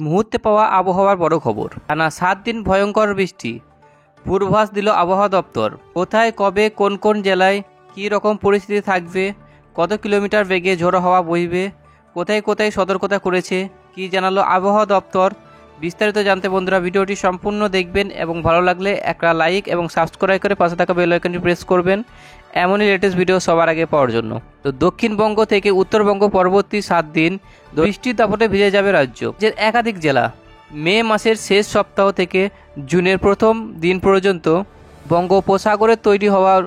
মুহূর্তে পাওয়া আবহাওয়ার বড় খবর। টানা 7 দিন ভয়ঙ্কর বৃষ্টি পূর্বাভাস দিল আবহাওয়া দপ্তর। কোথায়, কবে, কোন কোন জেলায় কী রকম পরিস্থিতি থাকবে, কত কিলোমিটার বেগে ঝোড়ো হাওয়া বইবে, কোথায় কোথায় সতর্কতা করেছে, কি জানালো আবহাওয়া দপ্তর, বিস্তারিত জানতে বন্ধুরা ভিডিওটি সম্পূর্ণ দেখবেন এবং ভালো লাগলে একটা লাইক এবং সাবস্ক্রাইব করে পাশে থাকা বেল আইকনটি প্রেস করবেন এমনই লেটেস্ট ভিডিও সবার আগে পাওয়ার জন্য। তো দক্ষিণবঙ্গ থেকে উত্তরবঙ্গ পরবর্তী 7 দিন বৃষ্টির দাপটে ভিজে যাবে রাজ্য। যে একাধিক জেলা মে মাসের শেষ সপ্তাহ থেকে জুনের প্রথম দিন পর্যন্ত বঙ্গোপসাগরে তৈরি হওয়ার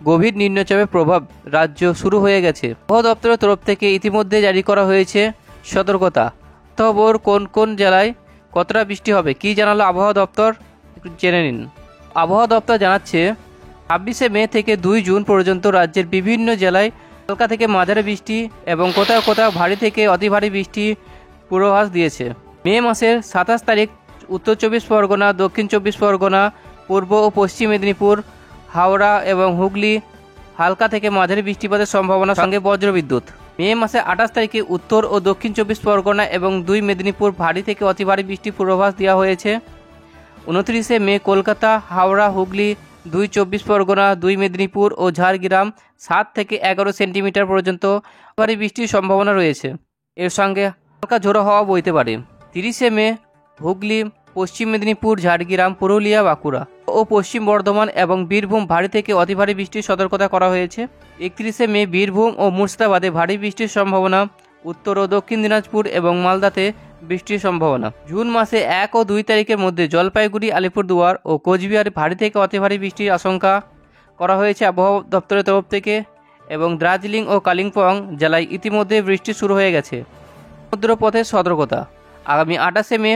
গভীর নিম্নচাপের প্রভাব রাজ্য শুরু হয়ে গেছে। আবহাওয়া দপ্তরের তরফ থেকে ইতিমধ্যে জারি করা হয়েছে সতর্কতা। খবর কোন কোন জেলায় কতটা বৃষ্টি হবে, কি জানালো আবহাওয়া দপ্তর একটু জেনে নিন। আবহাওয়া দপ্তর জানাচ্ছে 26 মে থেকে 2 জুন পর্যন্ত রাজ্যের বিভিন্ন জেলায় হালকা থেকে মাঝারি বৃষ্টি এবং কোথাও কোথাও ভারী থেকে অতি ভারী বৃষ্টি পূর্বাভাস দিয়েছে। মে মাসের 27 তারিখ উত্তর 24 পরগনা, দক্ষিণ 24 পরগনা, পূর্ব ও পশ্চিম মেদিনীপুর, হাওড়া এবং হুগলি হালকা থেকে মাঝারি বৃষ্টিপাতের সম্ভাবনা সঙ্গে বজ্রবিদ্যুৎ। মে মাসে 28 তারিখে উত্তর ও দক্ষিণ 24 পরগনা এবং 2 মেদিনীপুর ভারী থেকে অতি ভারী বৃষ্টির পূর্বাভাস দেওয়া হয়েছে। 29 মে কলকাতা, হাওড়া, হুগলি, 2 24 পরগনা, 2 মেদিনীপুর ও ঝাড়গ্রাম 7 থেকে 11 সেন্টিমিটার পর্যন্ত ভারী বৃষ্টির সম্ভাবনা রয়েছে। এর সঙ্গে হালকা ঝোড়ো হাওয়া বইতে পারে। 30 মে হুগলি, পশ্চিম মেদিনীপুর, ঝাড়গ্রাম, পুরুলিয়া, বাঁকুড়া ও পশ্চিম বর্ধমান এবং বীরভূম ভারী থেকে অতি ভারী বৃষ্টির সতর্কতা করা হয়েছে। 31 মে বীরভূম ও মুর্শিদাবাদে ভারী বৃষ্টির সম্ভাবনা। উত্তর ও দক্ষিণ দিনাজপুর এবং মালদাতে বৃষ্টির সম্ভাবনা। জুন মাসে 1 ও 2 তারিখের মধ্যে জলপাইগুড়ি, আলিপুরদুয়ার ও কোচবিহারে ভারী থেকে অতি ভারী বৃষ্টির আশঙ্কা করা হয়েছে আবহাওয়া দপ্তরের তরফ থেকে। এবং দার্জিলিং ও কালিম্পং জেলায় ইতিমধ্যে বৃষ্টি শুরু হয়ে গেছে। সমুদ্রপথের সতর্কতা। আগামী 28 মে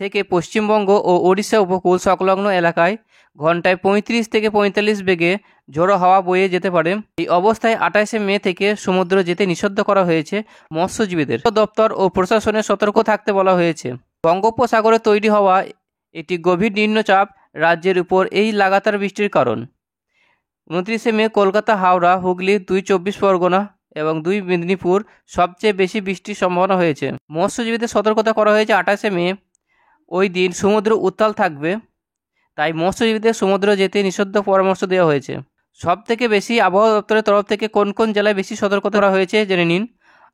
থেকে পশ্চিমবঙ্গ ও ওড়িশা উপকূল সংলগ্ন এলাকায় ঘন্টায় 35 থেকে 45 বেগে ঝোড়ো হাওয়া বয়ে যেতে পারে। এই অবস্থায় 28 মে থেকে সমুদ্র যেতে নিষিদ্ধ করা হয়েছে মৎস্যজীবীদের। দপ্তর ও প্রশাসনের সতর্ক থাকতে বলা হয়েছে। বঙ্গোপসাগরে তৈরি হওয়া একটি গভীর নিম্নচাপ রাজ্যের উপর এই লাগাতার বৃষ্টির কারণ। 29 মে কলকাতা, হাওড়া, হুগলি, 2 24 পরগনা এবং 2 মেদিনীপুর সবচেয়ে বেশি বৃষ্টির সম্ভাবনা হয়েছে। মৎস্যজীবীদের সতর্কতা করা হয়েছে 28 মে। ওই দিন সমুদ্র উত্তাল থাকবে, তাই মৎস্যজীবীদের সমুদ্র যেতে নিষিদ্ধ পরামর্শ দেওয়া হয়েছে। সবথেকে বেশি আবহাওয়া দপ্তরের তরফ থেকে কোন কোন জেলায় বেশি সতর্কতা করা হয়েছে জেনে নিন।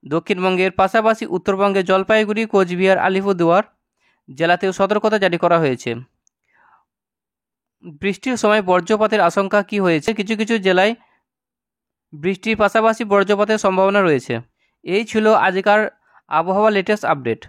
দক্ষিণবঙ্গের পাশাপাশি উত্তরবঙ্গে জলপাইগুড়ি, কোচবিহার, আলিপুরদুয়ার জেলাতেও সতর্কতা জারি করা হয়েছে। বৃষ্টির সময় বজ্রপাতের আশঙ্কা কি হয়েছে, কিছু কিছু জেলায় বৃষ্টির পাশাপাশি বজ্রপাতের সম্ভাবনা রয়েছে। এই ছিল আজকের আবহাওয়া লেটেস্ট আপডেট।